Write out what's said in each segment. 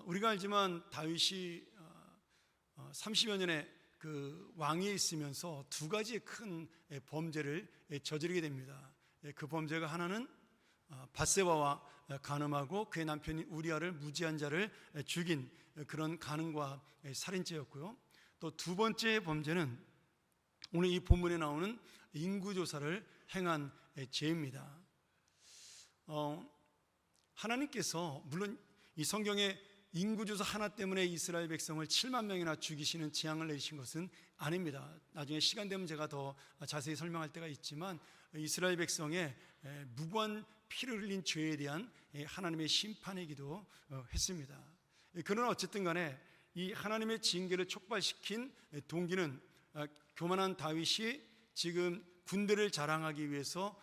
우리가 알지만 다윗이 30여 년의 그 왕위에 있으면서 두 가지의 큰 범죄를 저지르게 됩니다. 그 범죄가 하나는 밧세바와 간음하고 그의 남편인 우리아를 무지한 자를 죽인 그런 간음과 살인죄였고요. 또 두 번째 범죄는 오늘 이 본문에 나오는 인구조사를 행한 죄입니다. 하나님께서 물론 이 성경에 인구조사 하나 때문에 이스라엘 백성을 7만 명이나 죽이시는 재앙을 내리신 것은 아닙니다. 나중에 시간 되면 제가 더 자세히 설명할 때가 있지만 이스라엘 백성의 무고한 피를 흘린 죄에 대한 하나님의 심판이기도 했습니다. 그러나 어쨌든 간에 이 하나님의 징계를 촉발시킨 동기는 교만한 다윗이 지금 군대를 자랑하기 위해서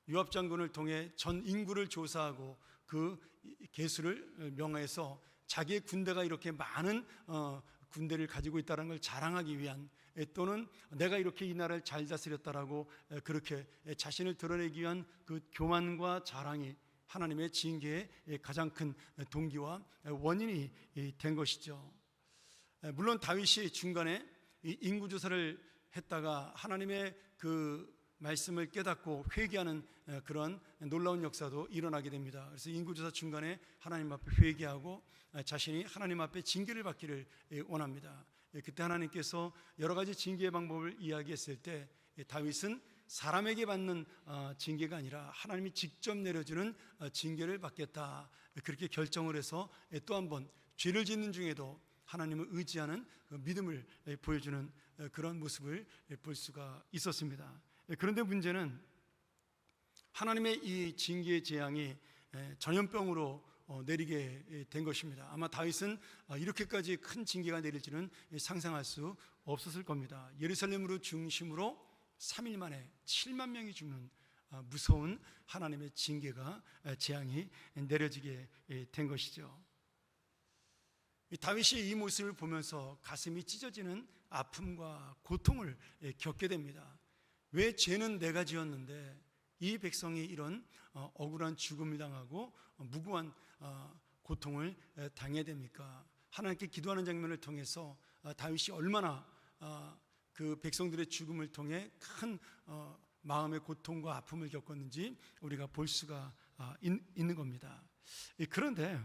요압 장군을 통해 전 인구를 조사하고 그 개수를 명하여서 자기의 군대가 이렇게 많은 군대를 가지고 있다는 걸 자랑하기 위한, 또는 내가 이렇게 이 나라를 잘 다스렸다라고 그렇게 자신을 드러내기 위한 그 교만과 자랑이 하나님의 징계의 가장 큰 동기와 원인이 된 것이죠. 물론 다윗이 중간에 인구조사를 했다가 하나님의 그 말씀을 깨닫고 회개하는 그런 놀라운 역사도 일어나게 됩니다. 그래서 인구조사 중간에 하나님 앞에 회개하고 자신이 하나님 앞에 징계를 받기를 원합니다. 그때 하나님께서 여러 가지 징계의 방법을 이야기했을 때 다윗은 사람에게 받는 징계가 아니라 하나님이 직접 내려주는 징계를 받겠다, 그렇게 결정을 해서 또 한 번 죄를 짓는 중에도 하나님을 의지하는 그 믿음을 보여주는 그런 모습을 볼 수가 있었습니다. 그런데 문제는 하나님의 이 징계의 재앙이 전염병으로 내리게 된 것입니다. 아마 다윗은 이렇게까지 큰 징계가 내릴지는 상상할 수 없었을 겁니다. 예루살렘으로 중심으로 3일 만에 7만 명이 죽는 무서운 하나님의 징계가 재앙이 내려지게 된 것이죠. 다윗이 이 모습을 보면서 가슴이 찢어지는 아픔과 고통을 겪게 됩니다. 왜 죄는 내가 지었는데 이 백성이 이런 억울한 죽음을 당하고 무고한 고통을 당해야 됩니까? 하나님께 기도하는 장면을 통해서 다윗이 얼마나 그 백성들의 죽음을 통해 큰 마음의 고통과 아픔을 겪었는지 우리가 볼 수가 있는 겁니다. 그런데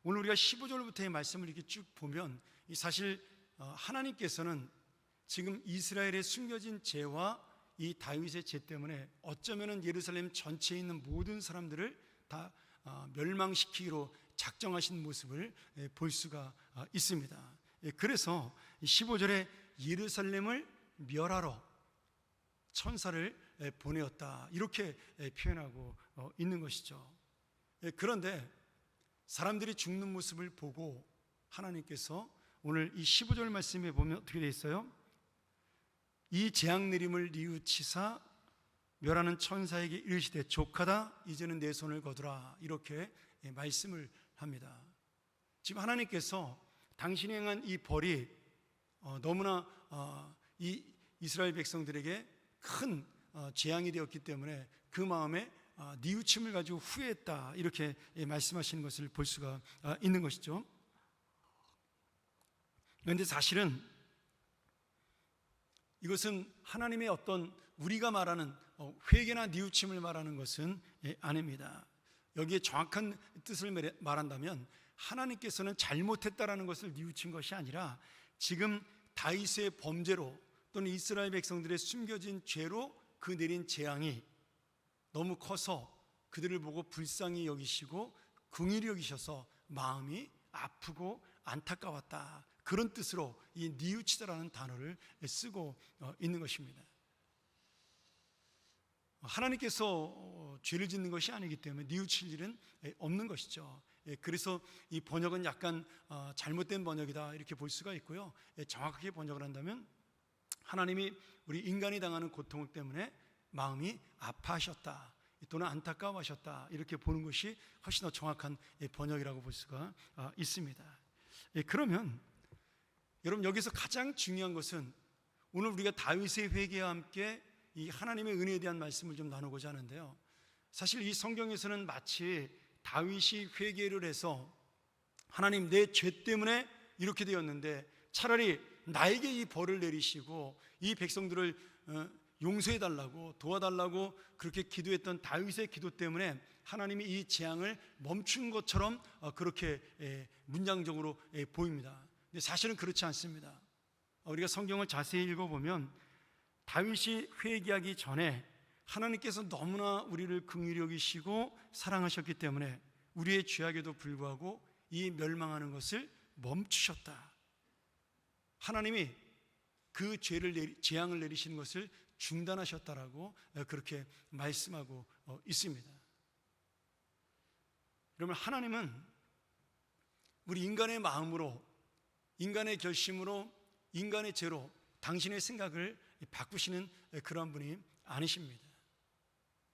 오늘 우리가 15절부터의 말씀을 이렇게 쭉 보면 사실 하나님께서는 지금 이스라엘의 숨겨진 죄와 이 다윗의 죄 때문에 어쩌면 예루살렘 전체에 있는 모든 사람들을 다 멸망시키기로 작정하신 모습을 볼 수가 있습니다. 그래서 15절에 예루살렘을 멸하러 천사를 보내었다, 이렇게 표현하고 있는 것이죠. 그런데 사람들이 죽는 모습을 보고 하나님께서 오늘 이 15절 말씀에 보면 어떻게 되어 있어요? 이 재앙 내림을 뉘우치사 멸하는 천사에게 이르시되 족하다, 이제는 내 손을 거두라, 이렇게 말씀을 합니다. 지금 하나님께서 당신이 행한 이 벌이 너무나 이 이스라엘 백성들에게 큰 재앙이 되었기 때문에 그 마음에 뉘우침을 가지고 후회했다, 이렇게 말씀하시는 것을 볼 수가 있는 것이죠. 그런데 사실은 이것은 하나님의 어떤 우리가 말하는 회개나 뉘우침을 말하는 것은 아닙니다. 여기에 정확한 뜻을 말한다면 하나님께서는 잘못했다라는 것을 뉘우친 것이 아니라 지금 다윗의 범죄로 또는 이스라엘 백성들의 숨겨진 죄로 그 내린 재앙이 너무 커서 그들을 보고 불쌍히 여기시고 긍휼히 여기셔서 마음이 아프고 안타까웠다, 그런 뜻으로 이 뉘우치다라는 단어를 쓰고 있는 것입니다. 하나님께서 죄를 짓는 것이 아니기 때문에 뉘우칠 일은 없는 것이죠. 그래서 이 번역은 약간 잘못된 번역이다, 이렇게 볼 수가 있고요. 정확하게 번역을 한다면 하나님이 우리 인간이 당하는 고통 때문에 마음이 아파하셨다 또는 안타까워하셨다, 이렇게 보는 것이 훨씬 더 정확한 번역이라고 볼 수가 있습니다. 그러면 여러분, 여기서 가장 중요한 것은 오늘 우리가 다윗의 회개와 함께 이 하나님의 은혜에 대한 말씀을 좀 나누고자 하는데요, 사실 이 성경에서는 마치 다윗이 회개를 해서 하나님, 내 죄 때문에 이렇게 되었는데 차라리 나에게 이 벌을 내리시고 이 백성들을 용서해 달라고, 도와달라고 그렇게 기도했던 다윗의 기도 때문에 하나님이 이 재앙을 멈춘 것처럼 그렇게 문장적으로 보입니다. 근데 사실은 그렇지 않습니다. 우리가 성경을 자세히 읽어보면 다윗이 회개하기 전에 하나님께서 너무나 우리를 긍휼히 여기시고 사랑하셨기 때문에 우리의 죄악에도 불구하고 이 멸망하는 것을 멈추셨다. 하나님이 그 재앙을 내리시는 것을 중단하셨다라고 그렇게 말씀하고 있습니다. 여러분, 하나님은 우리 인간의 마음으로, 인간의 결심으로, 인간의 죄로 당신의 생각을 바꾸시는 그런 분이 아니십니다.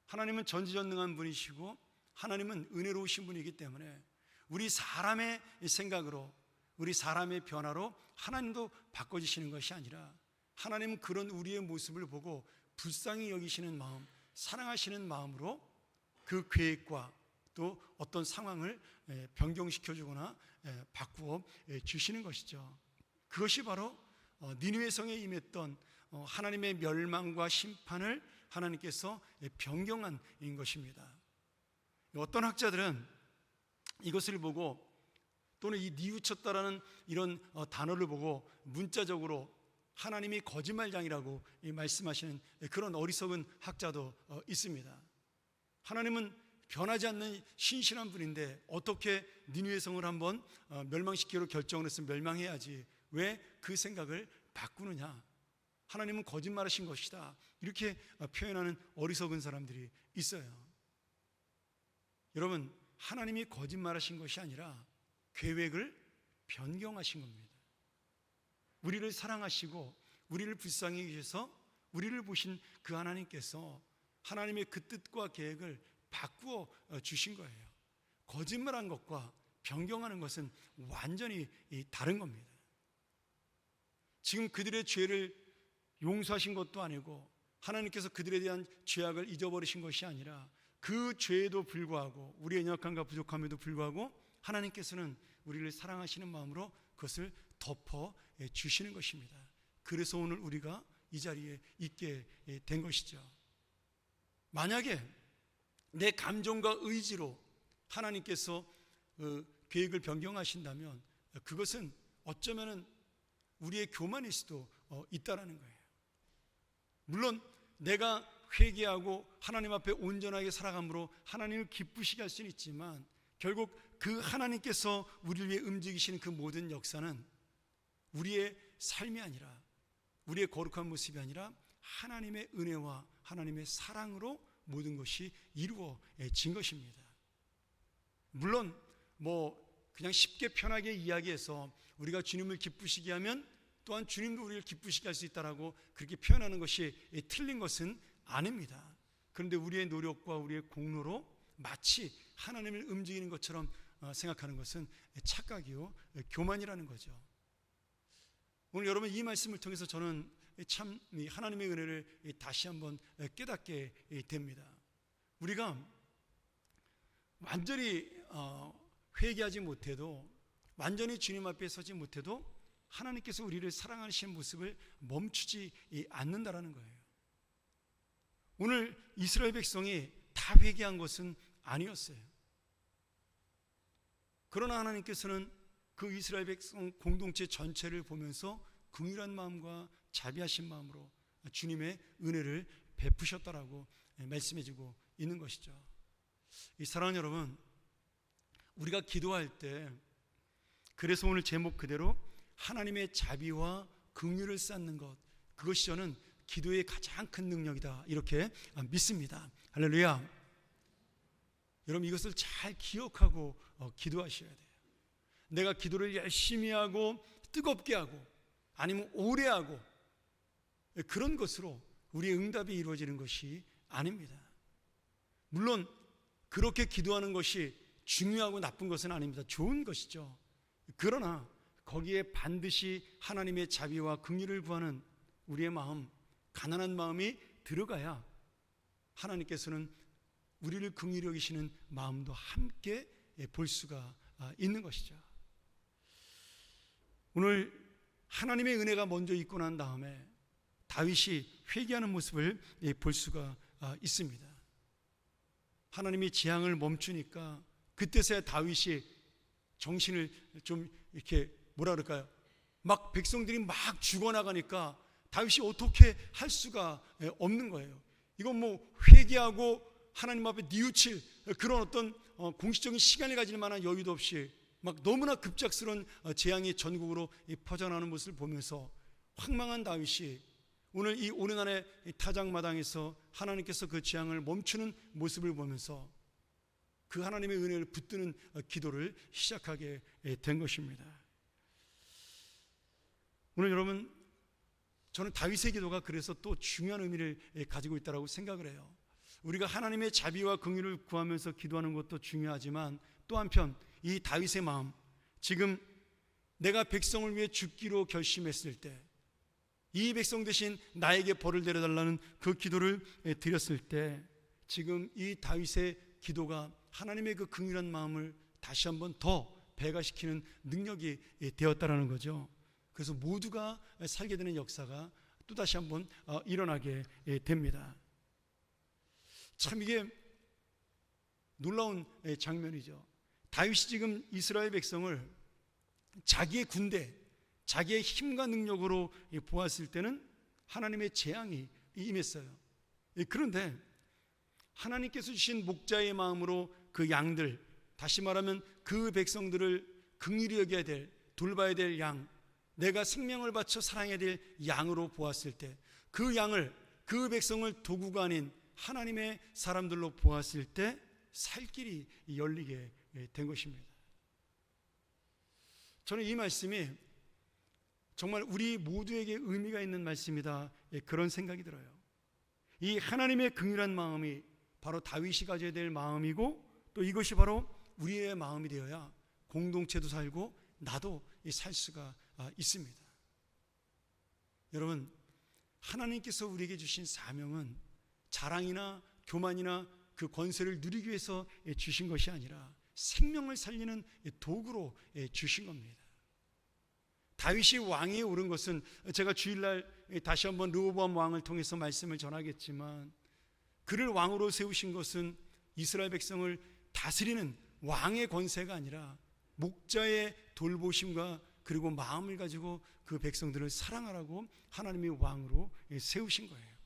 하나님은 전지전능한 분이시고 하나님은 은혜로우신 분이기 때문에 우리 사람의 생각으로, 우리 사람의 변화로 하나님도 바꿔주시는 것이 아니라 하나님은 그런 우리의 모습을 보고 불쌍히 여기시는 마음, 사랑하시는 마음으로 그 계획과 또 어떤 상황을 변경시켜 주거나 바꾸어 주시는 것이죠. 그것이 바로 니느웨 성에 임했던 하나님의 멸망과 심판을 하나님께서 변경한 것입니다. 어떤 학자들은 이것을 보고, 또는 이 뉘우쳤다라는 이런 단어를 보고 문자적으로 하나님이 거짓말장이라고 말씀하시는 그런 어리석은 학자도 있습니다. 하나님은 변하지 않는 신실한 분인데 어떻게 니느웨 성을 한번 멸망시키기로 결정을 했으면 멸망해야지 왜 그 생각을 바꾸느냐, 하나님은 거짓말하신 것이다, 이렇게 표현하는 어리석은 사람들이 있어요. 여러분, 하나님이 거짓말하신 것이 아니라 계획을 변경하신 겁니다. 우리를 사랑하시고 우리를 불쌍히 여기셔서 우리를 보신 그 하나님께서 하나님의 그 뜻과 계획을 바꾸어 주신 거예요. 거짓말한 것과 변경하는 것은 완전히 다른 겁니다. 지금 그들의 죄를 용서하신 것도 아니고 하나님께서 그들에 대한 죄악을 잊어버리신 것이 아니라 그 죄에도 불구하고, 우리의 연약함과 부족함에도 불구하고 하나님께서는 우리를 사랑하시는 마음으로 그것을 덮어 주시는 것입니다. 그래서 오늘 우리가 이 자리에 있게 된 것이죠. 만약에 내 감정과 의지로 하나님께서 계획을 변경하신다면 그것은 어쩌면 우리의 교만일 수도 있다라는 거예요. 물론 내가 회개하고 하나님 앞에 온전하게 살아감으로 하나님을 기쁘시게 할 수는 있지만 결국 그 하나님께서 우리를 위해 움직이시는 그 모든 역사는 우리의 삶이 아니라, 우리의 거룩한 모습이 아니라 하나님의 은혜와 하나님의 사랑으로 모든 것이 이루어진 것입니다. 물론 그냥 쉽게 편하게 이야기해서 우리가 주님을 기쁘시게 하면 또한 주님도 우리를 기쁘시게 할 수 있다라고 그렇게 표현하는 것이 틀린 것은 아닙니다. 그런데 우리의 노력과 우리의 공로로 마치 하나님을 움직이는 것처럼 생각하는 것은 착각이요, 교만이라는 거죠. 오늘 여러분, 이 말씀을 통해서 저는 참 하나님의 은혜를 다시 한번 깨닫게 됩니다. 우리가 완전히 회개하지 못해도, 완전히 주님 앞에 서지 못해도 하나님께서 우리를 사랑하시는 모습을 멈추지 않는다라는 거예요. 오늘 이스라엘 백성이 다 회개한 것은 아니었어요. 그러나 하나님께서는 그 이스라엘 백성 공동체 전체를 보면서 긍휼한 마음과 자비하신 마음으로 주님의 은혜를 베푸셨다라고 말씀해주고 있는 것이죠. 이 사랑하는 여러분, 우리가 기도할 때, 그래서 오늘 제목 그대로 하나님의 자비와 긍휼을 쌓는 것, 그것이 저는 기도의 가장 큰 능력이다, 이렇게 믿습니다. 할렐루야. 여러분, 이것을 잘 기억하고 기도하셔야 돼요. 내가 기도를 열심히 하고 뜨겁게 하고 아니면 오래 하고 그런 것으로 우리의 응답이 이루어지는 것이 아닙니다. 물론 그렇게 기도하는 것이 중요하고 나쁜 것은 아닙니다. 좋은 것이죠. 그러나 거기에 반드시 하나님의 자비와 긍휼을 구하는 우리의 마음, 가난한 마음이 들어가야 하나님께서는 우리를 긍휼히 여기시는 마음도 함께 볼 수가 있는 것이죠. 오늘 하나님의 은혜가 먼저 있고 난 다음에 다윗이 회개하는 모습을 볼 수가 있습니다. 하나님이 재앙을 멈추니까 그때서야 다윗이 정신을 좀 이렇게 뭐라 그럴까요? 막 백성들이 막 죽어나가니까 다윗이 어떻게 할 수가 없는 거예요. 이건 뭐 회개하고 하나님 앞에 뉘우칠 그런 어떤 공식적인 시간을 가질 만한 여유도 없이 막 너무나 급작스러운 재앙이 전국으로 퍼져나가는 모습을 보면서 황망한 다윗이 오늘 이 오르난의 타작마당에서 하나님께서 그 재앙을 멈추는 모습을 보면서 그 하나님의 은혜를 붙드는 기도를 시작하게 된 것입니다. 오늘 여러분, 저는 다윗의 기도가 그래서 또 중요한 의미를 가지고 있다고 생각을 해요. 우리가 하나님의 자비와 긍휼을 구하면서 기도하는 것도 중요하지만 또 한편 이 다윗의 마음, 지금 내가 백성을 위해 죽기로 결심했을 때 이 백성 대신 나에게 벌을 내려달라는 그 기도를 드렸을 때 지금 이 다윗의 기도가 하나님의 그 긍휼한 마음을 다시 한번 더 배가시키는 능력이 되었다라는 거죠. 그래서 모두가 살게 되는 역사가 또 다시 한번 일어나게 됩니다. 참 이게 놀라운 장면이죠. 다윗이 지금 이스라엘 백성을 자기의 군대, 자기의 힘과 능력으로 보았을 때는 하나님의 재앙이 임했어요. 그런데 하나님께서 주신 목자의 마음으로 그 양들, 다시 말하면 그 백성들을 긍휼히 여겨야 될, 돌봐야 될 양, 내가 생명을 바쳐 사랑해야 될 양으로 보았을 때 그 양을, 그 백성을 도구가 아닌 하나님의 사람들로 보았을 때 살 길이 열리게 된 것입니다. 저는 이 말씀이 정말 우리 모두에게 의미가 있는 말씀이다, 그런 생각이 들어요. 이 하나님의 긍휼한 마음이 바로 다윗이 가져야 될 마음이고 또 이것이 바로 우리의 마음이 되어야 공동체도 살고 나도 살 수가 있습니다. 여러분, 하나님께서 우리에게 주신 사명은 자랑이나 교만이나 그 권세를 누리기 위해서 주신 것이 아니라 생명을 살리는 도구로 주신 겁니다. 다윗이 왕위에 오른 것은 제가 주일날 다시 한번 르호보암 왕을 통해서 말씀을 전하겠지만 그를 왕으로 세우신 것은 이스라엘 백성을 다스리는 왕의 권세가 아니라 목자의 돌보심과 그리고 마음을 가지고 그 백성들을 사랑하라고 하나님의 왕으로 세우신 거예요.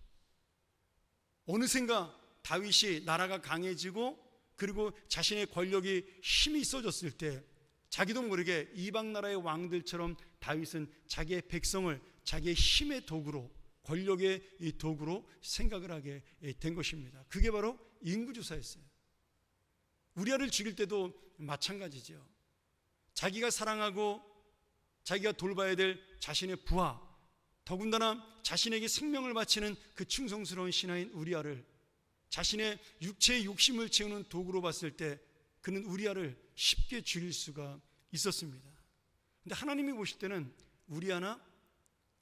어느샌가 다윗이 나라가 강해지고 그리고 자신의 권력이 힘이 있어졌을 때 자기도 모르게 이방 나라의 왕들처럼 다윗은 자기의 백성을 자기의 힘의 도구로, 권력의 이 도구로 생각을 하게 된 것입니다. 그게 바로 인구조사였어요. 우리아를 죽일 때도 마찬가지죠. 자기가 사랑하고 자기가 돌봐야 될 자신의 부하, 더군다나 자신에게 생명을 바치는 그 충성스러운 신하인 우리아를 자신의 육체의 욕심을 채우는 도구로 봤을 때 그는 우리아를 쉽게 죽일 수가 있었습니다. 그런데 하나님이 보실 때는 우리아나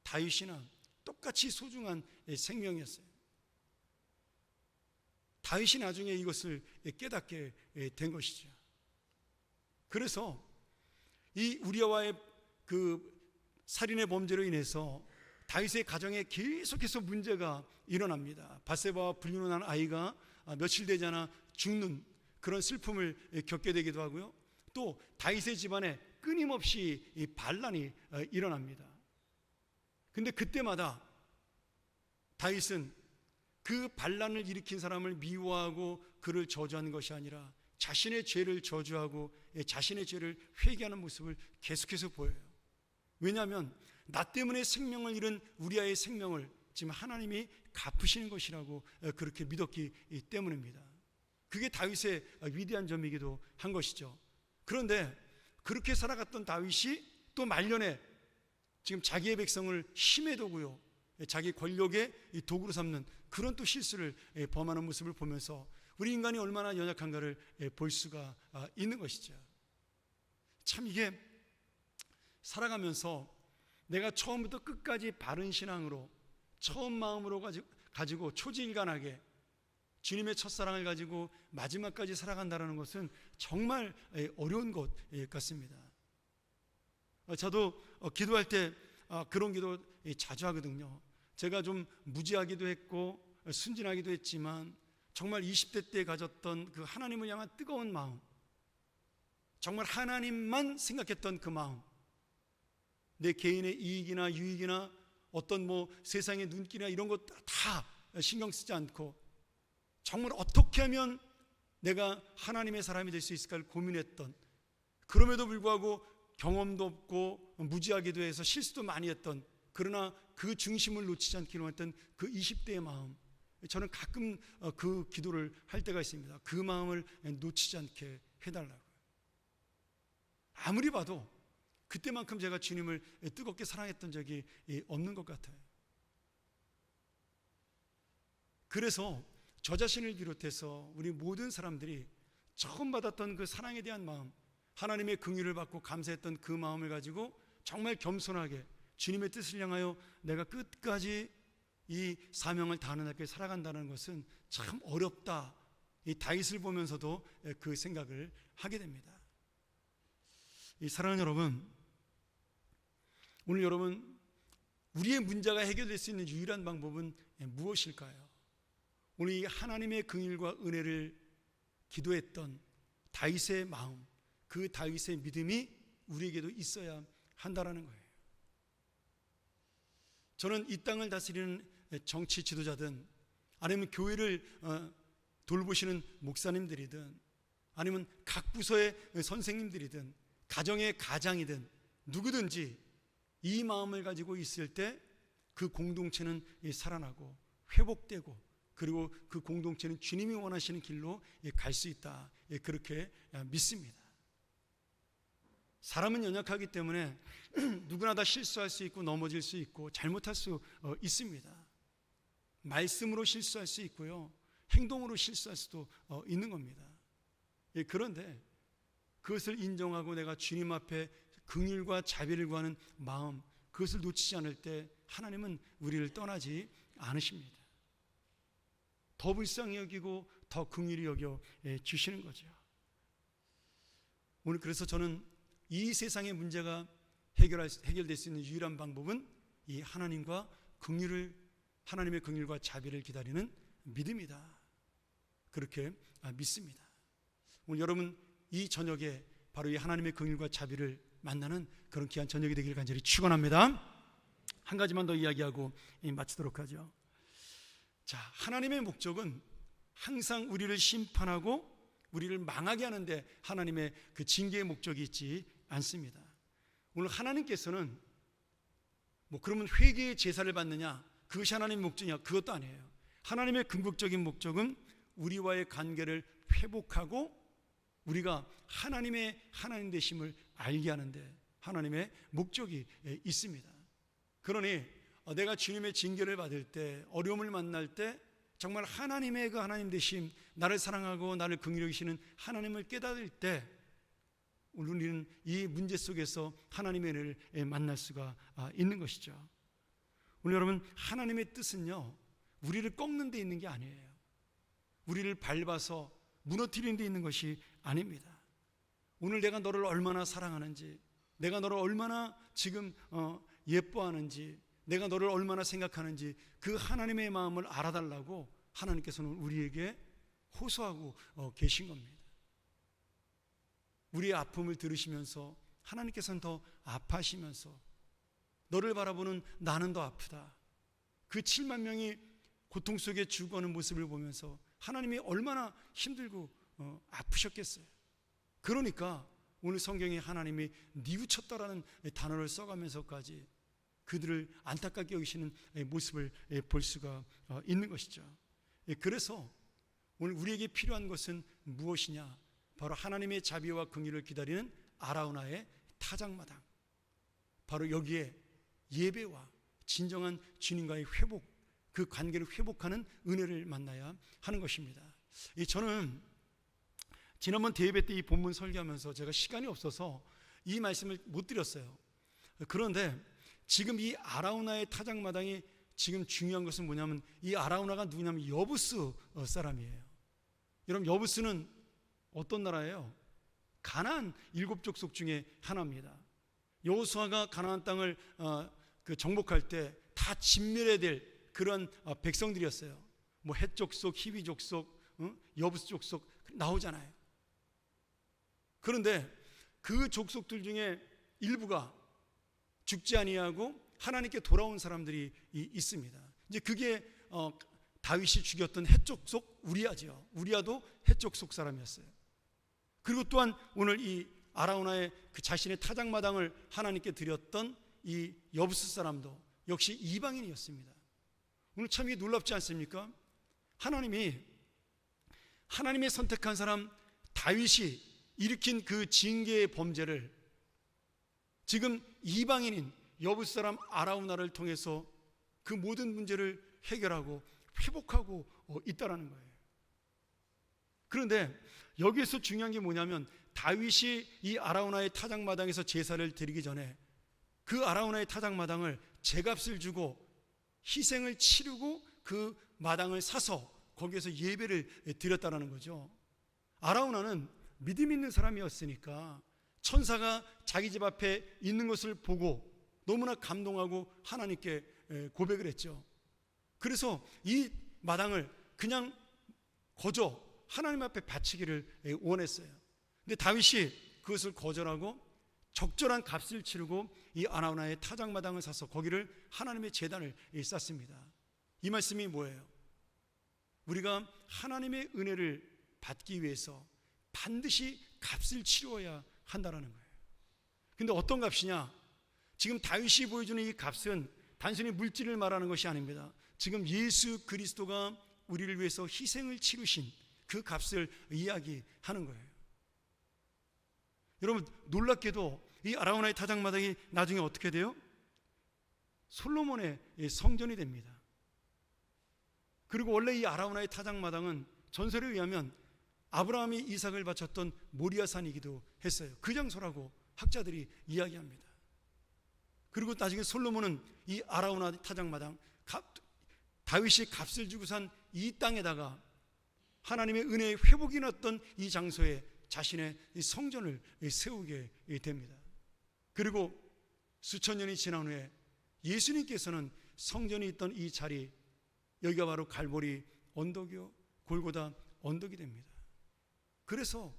다윗이나 똑같이 소중한 생명이었어요. 다윗이 나중에 이것을 깨닫게 된 것이죠. 그래서 이 우리아와의 그 살인의 범죄로 인해서 다윗의 가정에 계속해서 문제가 일어납니다. 밧세바와 불륜을 한 아이가 며칠 되지 않아 죽는 그런 슬픔을 겪게 되기도 하고요. 또 다윗의 집안에 끊임없이 이 반란이 일어납니다. 근데 그때마다 다윗은 그 반란을 일으킨 사람을 미워하고 그를 저주하는 것이 아니라 자신의 죄를 저주하고 자신의 죄를 회개하는 모습을 계속해서 보여요. 왜냐하면 나 때문에 생명을 잃은 우리아의 생명을 지금 하나님이 갚으시는 것이라고 그렇게 믿었기 때문입니다. 그게 다윗의 위대한 점이기도 한 것이죠. 그런데 그렇게 살아갔던 다윗이 또 말년에 지금 자기의 백성을 힘의 도구요, 자기 권력의 도구로 삼는 그런 또 실수를 범하는 모습을 보면서 우리 인간이 얼마나 연약한가를 볼 수가 있는 것이죠. 참 이게 살아가면서 내가 처음부터 끝까지 바른 신앙으로 처음 마음으로 가지고 초지일관하게 주님의 첫사랑을 가지고 마지막까지 살아간다는 것은 정말 어려운 것 같습니다. 저도 기도할 때 그런 기도 자주 하거든요. 제가 좀 무지하기도 했고 순진하기도 했지만 정말 20대 때 가졌던 그 하나님을 향한 뜨거운 마음, 정말 하나님만 생각했던 그 마음, 내 개인의 이익이나 유익이나 어떤 세상의 눈길이나 이런 것 다 신경 쓰지 않고 정말 어떻게 하면 내가 하나님의 사람이 될 수 있을까를 고민했던, 그럼에도 불구하고 경험도 없고 무지하기도 해서 실수도 많이 했던, 그러나 그 중심을 놓치지 않기로 했던 그 20대의 마음, 저는 가끔 그 기도를 할 때가 있습니다. 그 마음을 놓치지 않게 해달라고. 아무리 봐도 그때만큼 제가 주님을 뜨겁게 사랑했던 적이 없는 것 같아요. 그래서 저 자신을 비롯해서 우리 모든 사람들이 처음 받았던 그 사랑에 대한 마음, 하나님의 긍휼을 받고 감사했던 그 마음을 가지고 정말 겸손하게 주님의 뜻을 향하여 내가 끝까지 이 사명을 다하는 날까지 살아간다는 것은 참 어렵다. 이 다윗을 보면서도 그 생각을 하게 됩니다. 이 사랑하는 여러분, 오늘 여러분, 우리의 문제가 해결될 수 있는 유일한 방법은 무엇일까요? 오늘 이 하나님의 긍휼과 은혜를 기도했던 다윗의 마음, 그 다윗의 믿음이 우리에게도 있어야 한다라는 거예요. 저는 이 땅을 다스리는 정치 지도자든 아니면 교회를 돌보시는 목사님들이든 아니면 각 부서의 선생님들이든 가정의 가장이든 누구든지 이 마음을 가지고 있을 때 그 공동체는 살아나고 회복되고, 그리고 그 공동체는 주님이 원하시는 길로 갈 수 있다, 그렇게 믿습니다. 사람은 연약하기 때문에 누구나 다 실수할 수 있고 넘어질 수 있고 잘못할 수 있습니다. 말씀으로 실수할 수 있고요, 행동으로 실수할 수도 있는 겁니다. 그런데 그것을 인정하고 내가 주님 앞에 긍휼과 자비를 구하는 마음, 그것을 놓치지 않을 때 하나님은 우리를 떠나지 않으십니다. 더 불쌍히 여기고 더 긍휼히 여겨 주시는 거죠. 오늘 그래서 저는 이 세상의 문제가 해결될 수 있는 유일한 방법은 이 하나님과 하나님의 긍휼과 자비를 기다리는 믿음이다, 그렇게 믿습니다. 오늘 여러분 이 저녁에 바로 이 하나님의 긍휼과 자비를 만나는 그런 귀한 저녁이 되기를 간절히 축원합니다. 한 가지만 더 이야기하고 마치도록 하죠. 자, 하나님의 목적은 항상 우리를 심판하고 우리를 망하게 하는데 하나님의 그 징계의 목적이 있지 않습니다. 오늘 하나님께서는 그러면 회개의 제사를 받느냐, 그것이 하나님의 목적이냐, 그것도 아니에요. 하나님의 궁극적인 목적은 우리와의 관계를 회복하고 우리가 하나님 되심을 알게 하는데 하나님의 목적이 있습니다. 그러니 내가 주님의 징계를 받을 때, 어려움을 만날 때 정말 하나님의 그 하나님 되심, 나를 사랑하고 나를 긍휼히 여기시는 하나님을 깨달을 때 우리는 이 문제 속에서 하나님의 은혜를 만날 수가 있는 것이죠. 오늘 여러분, 하나님의 뜻은요, 우리를 꺾는 데 있는 게 아니에요. 우리를 밟아서 무너뜨리는 데 있는 것이 아닙니다. 오늘 내가 너를 얼마나 사랑하는지, 내가 너를 얼마나 지금 예뻐하는지, 내가 너를 얼마나 생각하는지 그 하나님의 마음을 알아달라고 하나님께서는 우리에게 호소하고 계신 겁니다. 우리의 아픔을 들으시면서 하나님께서는 더 아파하시면서 너를 바라보는 나는 더 아프다, 그 7만 명이 고통 속에 죽어가는 모습을 보면서 하나님이 얼마나 힘들고 아프셨겠어요. 그러니까 오늘 성경에 하나님이 뉘우쳤다라는 단어를 써가면서까지 그들을 안타깝게 여기시는 모습을 볼 수가 있는 것이죠. 그래서 오늘 우리에게 필요한 것은 무엇이냐, 바로 하나님의 자비와 긍휼을 기다리는 아라우나의 타작마당, 바로 여기에 예배와 진정한 주님과의 회복, 그 관계를 회복하는 은혜를 만나야 하는 것입니다. 저는 지난번 대예배 때 이 본문 설교하면서 제가 시간이 없어서 이 말씀을 못 드렸어요. 그런데 지금 이 아라우나의 타작마당이 지금 중요한 것은 뭐냐면, 이 아라우나가 누구냐면 여부스 사람이에요. 여러분, 여부스는 어떤 나라예요? 가나안 7족속 중에 하나입니다. 여호수아가 가나안 땅을 정복할 때 다 진멸해야 될 그런 백성들이었어요. 뭐 헷 족속, 히위 족속, 여부스 족속 나오잖아요. 그런데 그 족속들 중에 일부가 죽지 아니하고 하나님께 돌아온 사람들이 있습니다. 이제 그게 다윗이 죽였던 헷 족속 우리아죠. 우리아도 헷 족속 사람이었어요. 그리고 또한 오늘 이 아라우나의 그 자신의 타작마당을 하나님께 드렸던 이 여부스 사람도 역시 이방인이었습니다. 오늘 참 놀랍지 않습니까? 하나님의 선택한 사람 다윗이 일으킨 그 징계의 범죄를 지금 이방인인 여부스 사람 아라우나를 통해서 그 모든 문제를 해결하고 회복하고 있다라는 거예요. 그런데 여기에서 중요한 게 뭐냐면 다윗이 이 아라우나의 타작마당에서 제사를 드리기 전에 그 아라우나의 타작마당을 제값을 주고 희생을 치르고 그 마당을 사서 거기에서 예배를 드렸다는 거죠. 아라우나는 믿음 있는 사람이었으니까 천사가 자기 집 앞에 있는 것을 보고 너무나 감동하고 하나님께 고백을 했죠. 그래서 이 마당을 그냥 거저 하나님 앞에 바치기를 원했어요. 근데 다윗이 그것을 거절하고 적절한 값을 치르고 이 아라우나의 타작마당을 사서 거기를 하나님의 제단을 쌓습니다. 이 말씀이 뭐예요? 우리가 하나님의 은혜를 받기 위해서 반드시 값을 치루어야 한다는 거예요. 근데 어떤 값이냐? 지금 다윗이 보여주는 이 값은 단순히 물질을 말하는 것이 아닙니다. 지금 예수 그리스도가 우리를 위해서 희생을 치르신 그 값을 이야기하는 거예요. 여러분, 놀랍게도 이 아라우나의 타작마당이 나중에 어떻게 돼요? 솔로몬의 성전이 됩니다. 그리고 원래 이 아라우나의 타작마당은 전설에 의하면 아브라함이 이삭을 바쳤던 모리아산이기도 했어요. 그 장소라고 학자들이 이야기합니다. 그리고 나중에 솔로몬은 이 아라우나 타작마당, 다윗이 값을 주고 산 이 땅에다가 하나님의 은혜의 회복이 났던 이 장소에 자신의 성전을 세우게 됩니다. 그리고 수천 년이 지난 후에 예수님께서는 성전이 있던 이 자리, 여기가 바로 갈보리 언덕이요 골고다 언덕이 됩니다. 그래서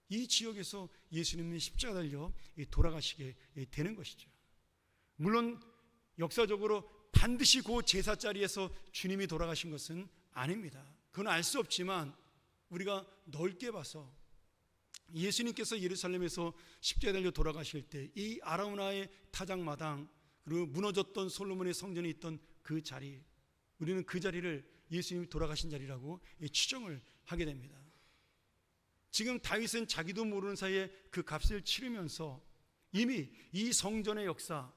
이 지역에서 예수님이 십자가 달려 돌아가시게 되는 것이죠. 물론 역사적으로 반드시 그 제사 자리에서 주님이 돌아가신 것은 아닙니다. 그건 알 수 없지만 우리가 넓게 봐서 예수님께서 예루살렘에서 십자가에 달려 돌아가실 때 이 아라우나의 타작마당 그리고 무너졌던 솔로몬의 성전이 있던 그 자리, 우리는 그 자리를 예수님이 돌아가신 자리라고 추정을 하게 됩니다. 지금 다윗은 자기도 모르는 사이에 그 값을 치르면서 이미 이 성전의 역사,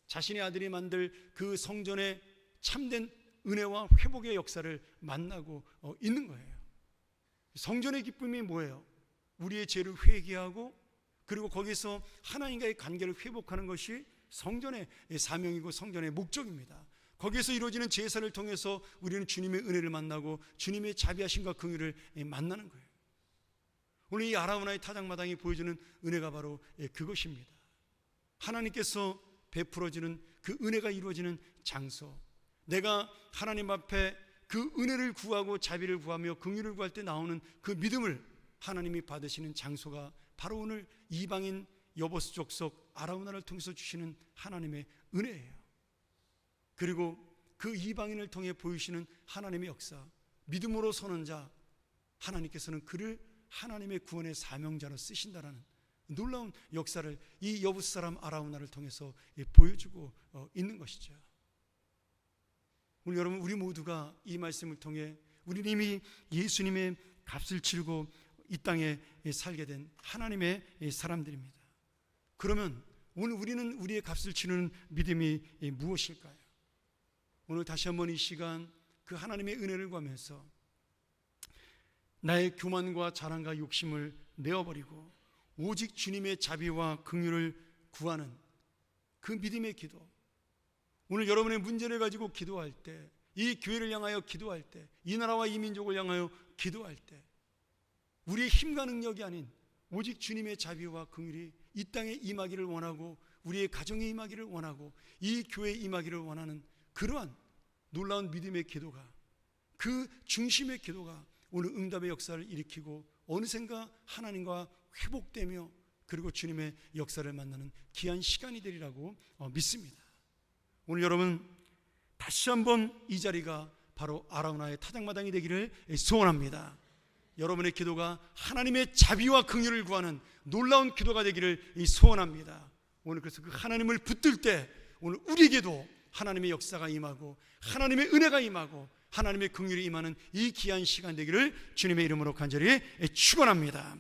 자신의 아들이 만들 그 성전의 참된 은혜와 회복의 역사를 만나고 있는 거예요. 성전의 기쁨이 뭐예요? 우리의 죄를 회개하고 그리고 거기서 하나님과의 관계를 회복하는 것이 성전의 사명이고 성전의 목적입니다. 거기에서 이루어지는 제사를 통해서 우리는 주님의 은혜를 만나고 주님의 자비하심과 긍휼을 만나는 거예요. 오늘 이 아라우나의 타작마당이 보여주는 은혜가 바로 그것입니다. 하나님께서 베풀어지는 그 은혜가 이루어지는 장소, 내가 하나님 앞에 그 은혜를 구하고 자비를 구하며 긍휼을 구할 때 나오는 그 믿음을 하나님이 받으시는 장소가 바로 오늘 이방인 여보스 족속 아라우나를 통해서 주시는 하나님의 은혜예요. 그리고 그 이방인을 통해 보이시는 하나님의 역사, 믿음으로 서는 자, 하나님께서는 그를 하나님의 구원의 사명자로 쓰신다라는 놀라운 역사를 이 여부스 사람 아라우나를 통해서 보여주고 있는 것이죠. 오늘 여러분, 우리 모두가 이 말씀을 통해 우리는 이미 예수님의 값을 치르고 이 땅에 살게 된 하나님의 사람들입니다. 그러면 오늘 우리는 우리의 값을 치르는 믿음이 무엇일까요? 오늘 다시 한번 이 시간 그 하나님의 은혜를 구하면서 나의 교만과 자랑과 욕심을 내어버리고 오직 주님의 자비와 긍휼을 구하는 그 믿음의 기도, 오늘 여러분의 문제를 가지고 기도할 때, 이 교회를 향하여 기도할 때, 이 나라와 이 민족을 향하여 기도할 때 우리의 힘과 능력이 아닌 오직 주님의 자비와 긍휼이 이 땅에 임하기를 원하고 우리의 가정에 임하기를 원하고 이 교회에 임하기를 원하는 그러한 놀라운 믿음의 기도가, 그 중심의 기도가 오늘 응답의 역사를 일으키고 어느샌가 하나님과 회복되며 그리고 주님의 역사를 만나는 귀한 시간이 되리라고 믿습니다. 오늘 여러분 다시 한번 이 자리가 바로 아라우나의 타작마당이 되기를 소원합니다. 여러분의 기도가 하나님의 자비와 긍휼을 구하는 놀라운 기도가 되기를 소원합니다. 오늘 그래서 그 하나님을 붙들 때 오늘 우리에게도 하나님의 역사가 임하고 하나님의 은혜가 임하고 하나님의 긍휼이 임하는 이 귀한 시간 되기를 주님의 이름으로 간절히 축원합니다.